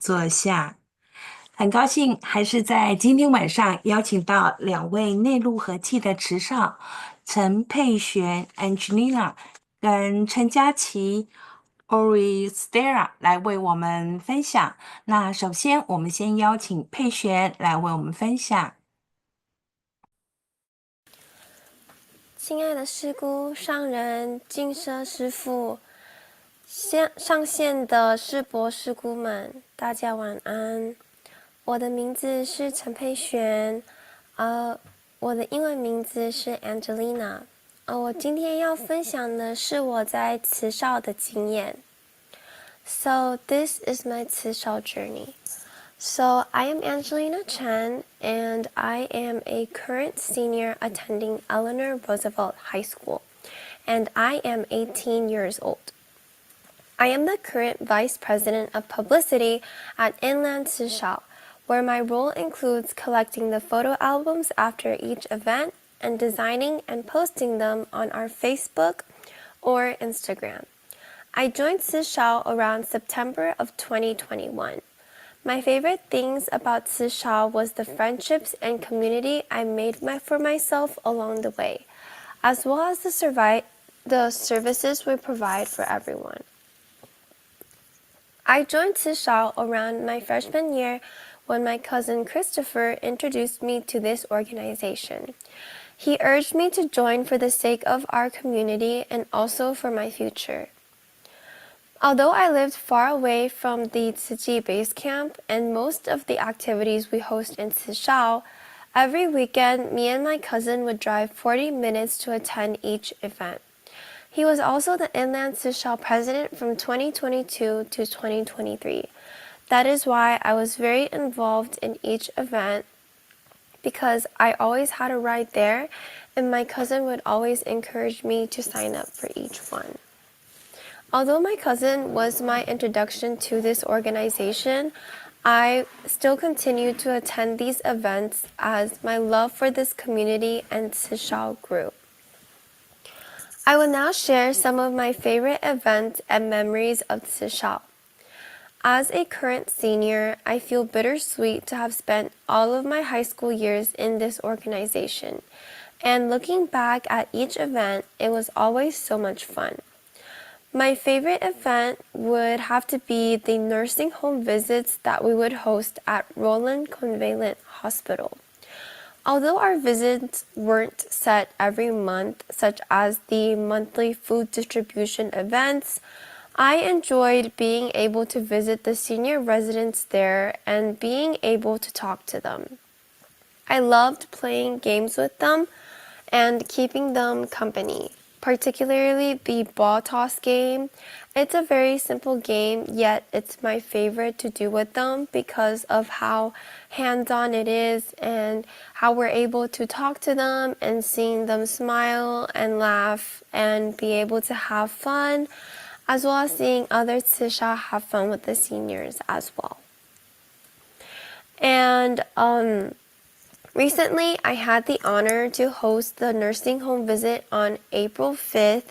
坐下。很高兴还是在今天晚上邀请到两位内陆和气的池少，陈佩璇 Angelina 跟陈佳琪 Auristela 来为我们分享。那首先，我们先邀请佩璇来为我们分享。亲爱的师姑、上人、净舍师父、上线的师伯师姑们，大家晚安。我的名字是陈佩璇，我的英文名字是 Angelina。我今天要分享的是我在慈少的经验。So this is my 慈少 journey. So I am Angelina Chen, and I am a current senior attending Eleanor Roosevelt High School, and I am 18 years old. I am the current Vice President of Publicity at Inland Sishao, where my role includes collecting the photo albums after each event and designing and posting them on our Facebook or Instagram. I joined Sishao around September of 2021. My favorite things about Sishao was the friendships and community I made for myself along the way, as well as the services we provide for everyone. I joined Sishao around my freshman year when my cousin Christopher introduced me to this organization. He urged me to join for the sake of our community and also for my future. Although I lived far away from the Tzu base camp and most of the activities we host in Sishao, every weekend me and my cousin would drive 40 minutes to attend each event. He was also the Inland Sishao president from 2022 to 2023. That is why I was very involved in each event because I always had a ride there and my cousin would always encourage me to sign up for each one. Although my cousin was my introduction to this organization, I still continue to attend these events as my love for this community and Sishao grew. I will now share some of my favorite events and memories of Sishao. As a current senior, I feel bittersweet to have spent all of my high school years in this organization. And looking back at each event, it was always so much fun. My favorite event would have to be the nursing home visits that we would host at Roland Convalescent Hospital. Although our visits weren't set every month, such as the monthly food distribution events, I enjoyed being able to visit the senior residents there and being able to talk to them. I loved playing games with them and keeping them company, particularly the ball toss game. It's a very simple game, yet it's my favorite to do with them because of how hands-on it is and how we're able to talk to them and seeing them smile and laugh and be able to have fun, as well as seeing other Tsisha have fun with the seniors as well. And recently, I had the honor to host the nursing home visit on April 5th,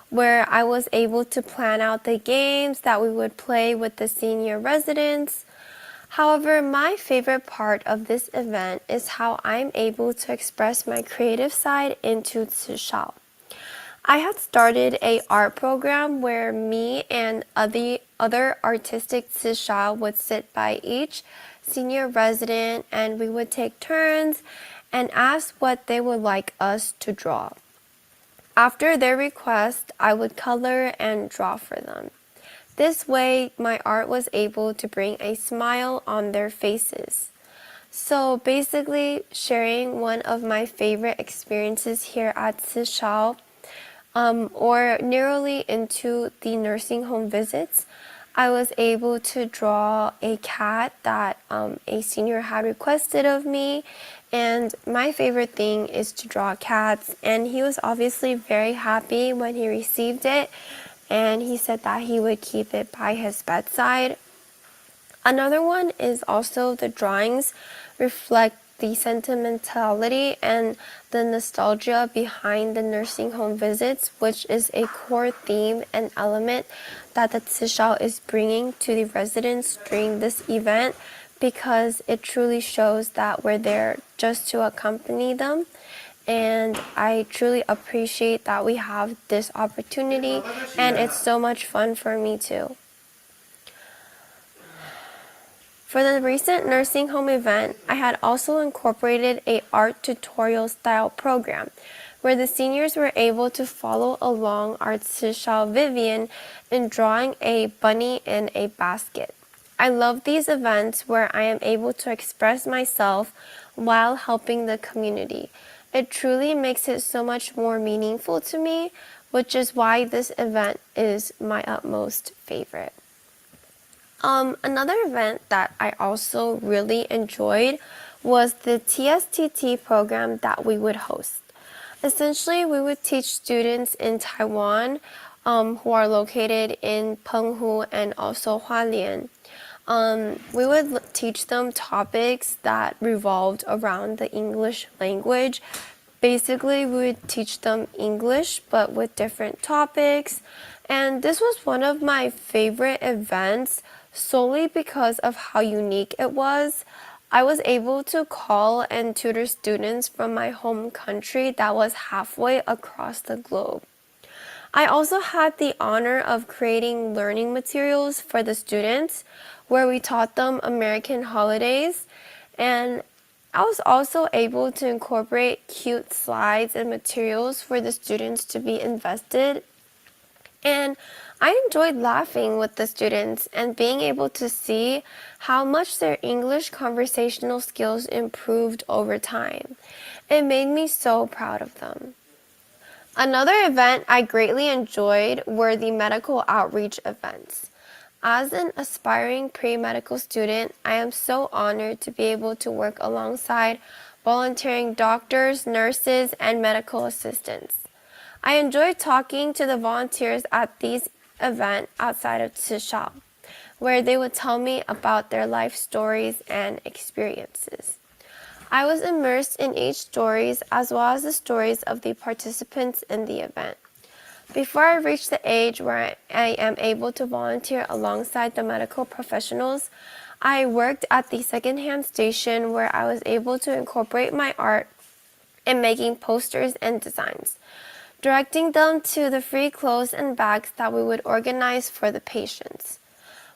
where I was able to plan out the games that we would play with the senior residents. However, my favorite part of this event is how I'm able to express my creative side into Tsushao. I had started a art program where me and other artistic Tsushao would sit by each senior resident and we would take turns and ask what they would like us to draw. After their request, I would color and draw for them. This way, my art was able to bring a smile on their faces. So basically, sharing one of my favorite experiences here at Sishao, or narrowly into the nursing home visits, I was able to draw a cat that a senior had requested of me, and my favorite thing is to draw cats, and he was obviously very happy when he received it, and he said that he would keep it by his bedside. Another one is also the drawings reflect the sentimentality and the nostalgia behind the nursing home visits, which is a core theme and element that the Tshishao is bringing to the residents during this event, because it truly shows that we're there just to accompany them. And I truly appreciate that we have this opportunity, and it's so much fun for me too. For the recent nursing home event, I had also incorporated a art tutorial style program where the seniors were able to follow along our Tshishao Vivian in drawing a bunny in a basket. I love these events where I am able to express myself while helping the community. It truly makes it so much more meaningful to me, which is why this event is my utmost favorite. Another event that I also really enjoyed was the TSTT program that we would host. Essentially, we would teach students in Taiwan who are located in Penghu and also Hualien. We would teach them topics that revolved around the English language. Basically, we would teach them English, but with different topics. And this was one of my favorite events solely because of how unique it was. I was able to call and tutor students from my home country that was halfway across the globe. I also had the honor of creating learning materials for the students where we taught them American holidays, and I was also able to incorporate cute slides and materials for the students to be invested. And I enjoyed laughing with the students and being able to see how much their English conversational skills improved over time. It made me so proud of them. Another event I greatly enjoyed were the medical outreach events. As an aspiring pre-medical student, I am so honored to be able to work alongside volunteering doctors, nurses, and medical assistants. I enjoyed talking to the volunteers at these events outside of Tshishao, where they would tell me about their life stories and experiences. I was immersed in each stories as well as the stories of the participants in the event. Before I reached the age where I am able to volunteer alongside the medical professionals, I worked at the secondhand station where I was able to incorporate my art in making posters and designs, directing them to the free clothes and bags that we would organize for the patients.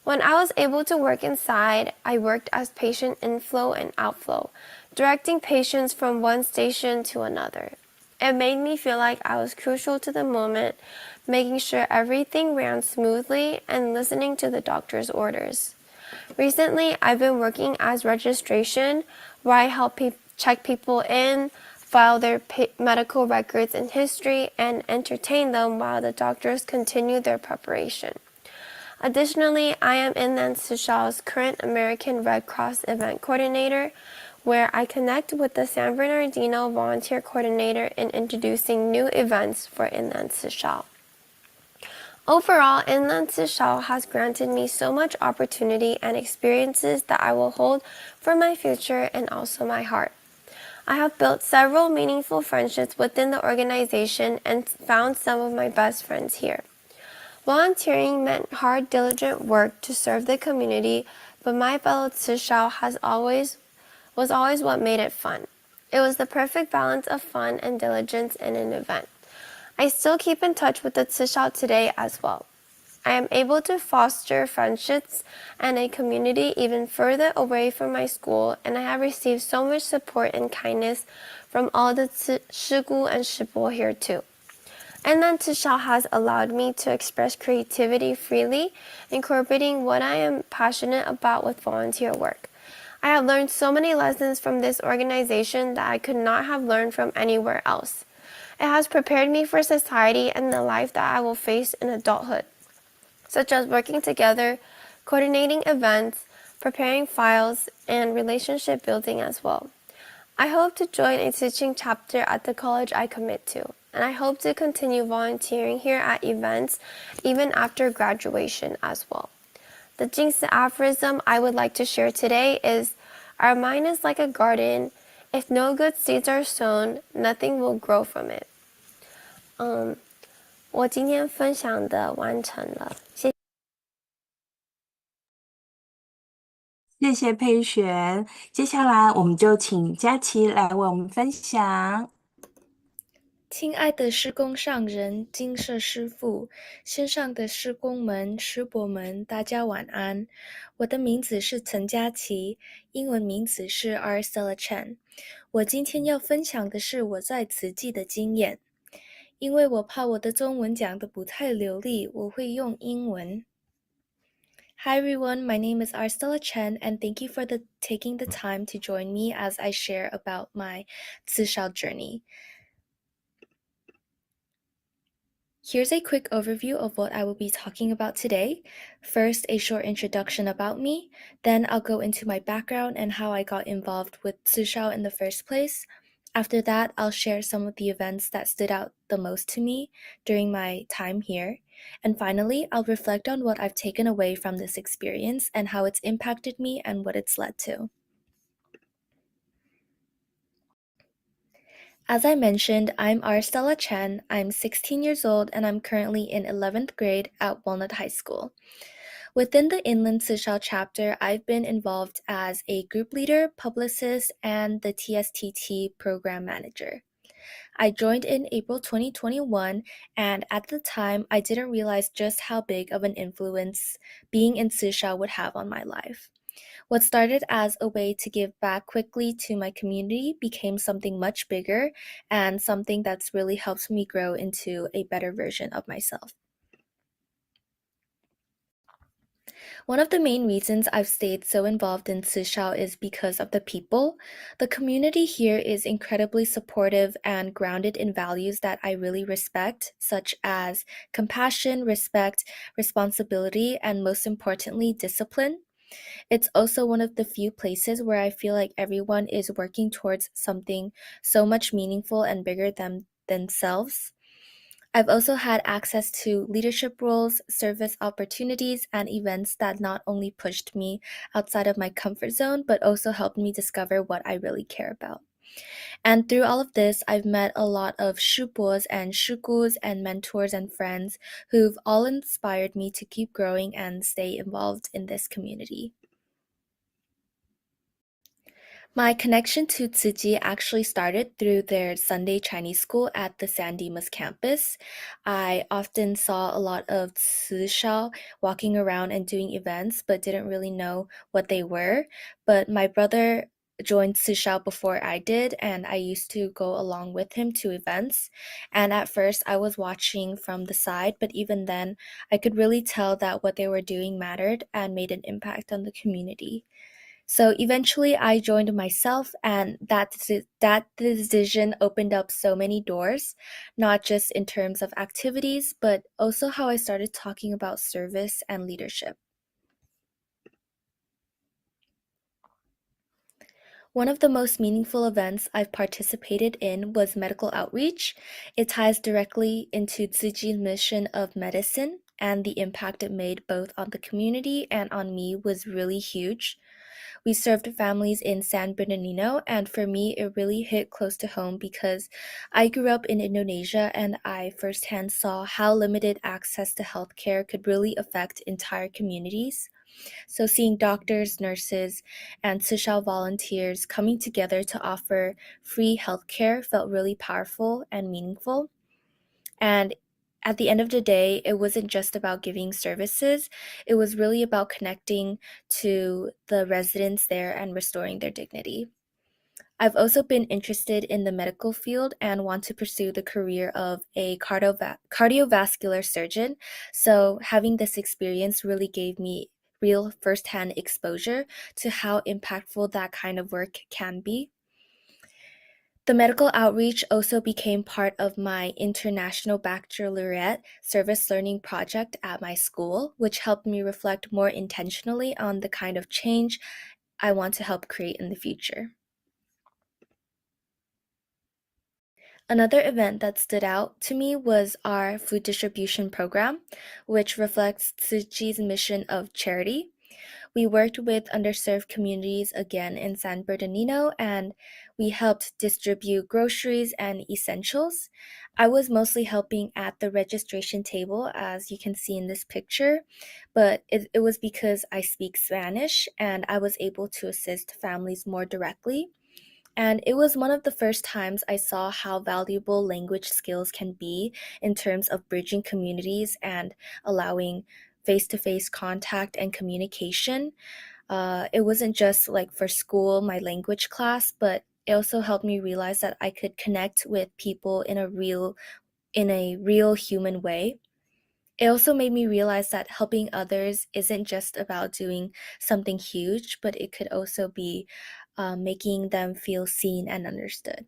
When I was able to work inside, I worked as patient inflow and outflow, directing patients from one station to another. It made me feel like I was crucial to the moment, making sure everything ran smoothly and listening to the doctor's orders. Recently, I've been working as registration, where I help check people in, file their medical records and history, and entertain them while the doctors continue their preparation. Additionally, I am Inland Tshishao's current American Red Cross event coordinator, where I connect with the San Bernardino volunteer coordinator in introducing new events for Inland Tshishao. Overall, Inland Tshishao has granted me so much opportunity and experiences that I will hold for my future and also my heart. I have built several meaningful friendships within the organization and found some of my best friends here. Volunteering meant hard, diligent work to serve the community, but my fellow Tshishao was always what made it fun. It was the perfect balance of fun and diligence in an event. I still keep in touch with the Tshishao today as well. I am able to foster friendships and a community even further away from my school, and I have received so much support and kindness from all the Shigu and Shibo here too. And then Tshishao has allowed me to express creativity freely, incorporating what I am passionate about with volunteer work. I have learned so many lessons from this organization that I could not have learned from anywhere else. It has prepared me for society and the life that I will face in adulthood, such as working together, coordinating events, preparing files, and relationship building as well. I hope to join a teaching chapter at the college I commit to, and I hope to continue volunteering here at events even after graduation as well. The Jingsi aphorism I would like to share today is, our mind is like a garden. If no good seeds are sown, nothing will grow from it. 我今天分享的完成了，谢谢。谢谢佩璇。接下来我们就请佳琪来为我们分享。亲爱的施工上人、金舍师傅、线上的施工们、师伯们，大家晚安。我的名字是陈佳琪，英文名字是 Auristela Chen。我今天要分享的是我在慈济的经验。因为我怕我的中文讲得不太流利，我会用英文。Hi everyone, my name is Auristela Chen, and thank you for taking the time to join me as I share about my Tzu journey. Here's a quick overview of what I will be talking about today. First, a short introduction about me. Then I'll go into my background and how I got involved with Tzu in the first place. After that, I'll share some of the events that stood out the most to me during my time here. And finally, I'll reflect on what I've taken away from this experience and how it's impacted me and what it's led to. As I mentioned, I'm Auristela Chen. I'm 16 years old and I'm currently in 11th grade at Walnut High School. Within the Inland Sishao chapter, I've been involved as a group leader, publicist, and the TSTT program manager. I joined in April 2021, and at the time, I didn't realize just how big of an influence being in Sishao would have on my life. What started as a way to give back quickly to my community became something much bigger and something that's really helped me grow into a better version of myself. One of the main reasons I've stayed so involved in Sishao is because of the people. The community here is incredibly supportive and grounded in values that I really respect, such as compassion, respect, responsibility, and most importantly, discipline. It's also one of the few places where I feel like everyone is working towards something so much meaningful and bigger than themselves. I've also had access to leadership roles, service opportunities, and events that not only pushed me outside of my comfort zone, but also helped me discover what I really care about. And through all of this, I've met a lot of shupuos and shukus and mentors and friends who've all inspired me to keep growing and stay involved in this community. My connection to Tzu actually started through their Sunday Chinese school at the San Dimas campus. I often saw a lot of Tzu walking around and doing events, but didn't really know what they were. But my brother joined Tzu before I did, and I used to go along with him to events. And at first, I was watching from the side, but even then, I could really tell that what they were doing mattered and made an impact on the community. So eventually I joined myself, and that decision opened up so many doors, not just in terms of activities, but also how I started talking about service and leadership. One of the most meaningful events I've participated in was medical outreach. It ties directly into Tzu Chi's mission of medicine, and the impact it made both on the community and on me was really huge. We served families in San Bernardino, and for me, it really hit close to home because I grew up in Indonesia and I firsthand saw how limited access to healthcare could really affect entire communities. So, seeing doctors, nurses, and social volunteers coming together to offer free healthcare felt really powerful and meaningful. And at the end of the day, it wasn't just about giving services, it was really about connecting to the residents there and restoring their dignity. I've also been interested in the medical field and want to pursue the career of a cardiovascular surgeon. So, having this experience really gave me real firsthand exposure to how impactful that kind of work can be. The medical outreach also became part of my international baccalaureate service learning project at my school, which helped me reflect more intentionally on the kind of change I want to help create in the future. Another event that stood out to me was our food distribution program, which reflects Tzu Chi's mission of charity. We worked with underserved communities again in San Bernardino, and we helped distribute groceries and essentials. I was mostly helping at the registration table, as you can see in this picture, but it was because I speak Spanish and I was able to assist families more directly. And it was one of the first times I saw how valuable language skills can be in terms of bridging communities and allowing face to face contact and communication. It wasn't just like for school, my language class, but it also helped me realize that I could connect with people in a real human way. It also made me realize that helping others isn't just about doing something huge, but it could also be making them feel seen and understood.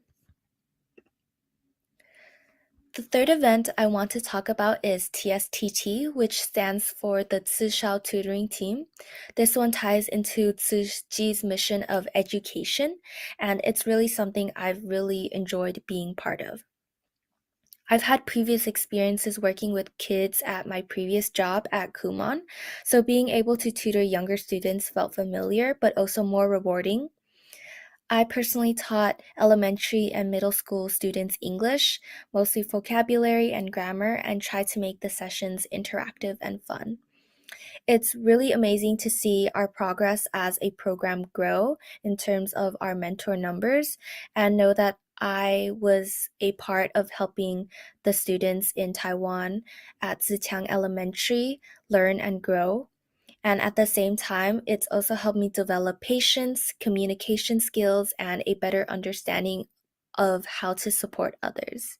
The third event I want to talk about is TSTT, which stands for the Tsushao Tutoring Team. This one ties into Tsuji's mission of education, and it's really something I've really enjoyed being part of. I've had previous experiences working with kids at my previous job at Kumon, so being able to tutor younger students felt familiar but also more rewarding. I personally taught elementary and middle school students English, mostly vocabulary and grammar, and tried to make the sessions interactive and fun. It's really amazing to see our progress as a program grow in terms of our mentor numbers and know that I was a part of helping the students in Taiwan at Ziqiang Elementary learn and grow. And at the same time, it's also helped me develop patience, communication skills, and a better understanding of how to support others.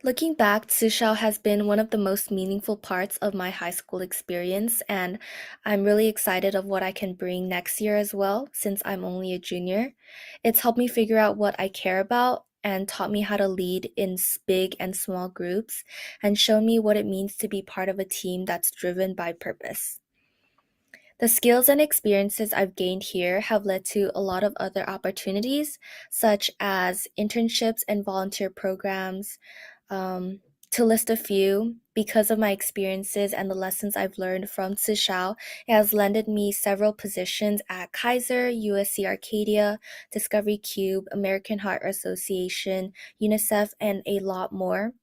Looking back, Tsushao has been one of the most meaningful parts of my high school experience, and I'm really excited of what I can bring next year as well, since I'm only a junior. It's helped me figure out what I care about and taught me how to lead in big and small groups and shown me what it means to be part of a team that's driven by purpose. The skills and experiences I've gained here have led to a lot of other opportunities, such as internships and volunteer programs. Um, to list a few, because of my experiences and the lessons I've learned from Tsushao, it has landed me several positions at Kaiser, USC Arcadia, Discovery Cube, American Heart Association, UNICEF, and a lot more.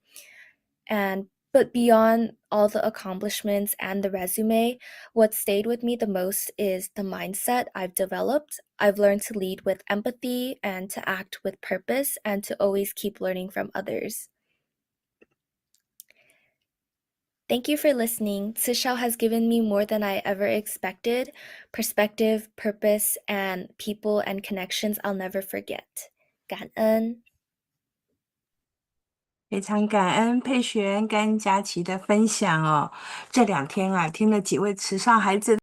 But beyond all the accomplishments and the resume, what stayed with me the most is the mindset I've developed. I've learned to lead with empathy and to act with purpose and to always keep learning from others. Thank you for listening. Tsushao has given me more than I ever expected: perspective, purpose, and people and connections I'll never forget. 感恩。非常感恩佩璇跟佳琪的分享哦。这2天啊，听了几位池上孩子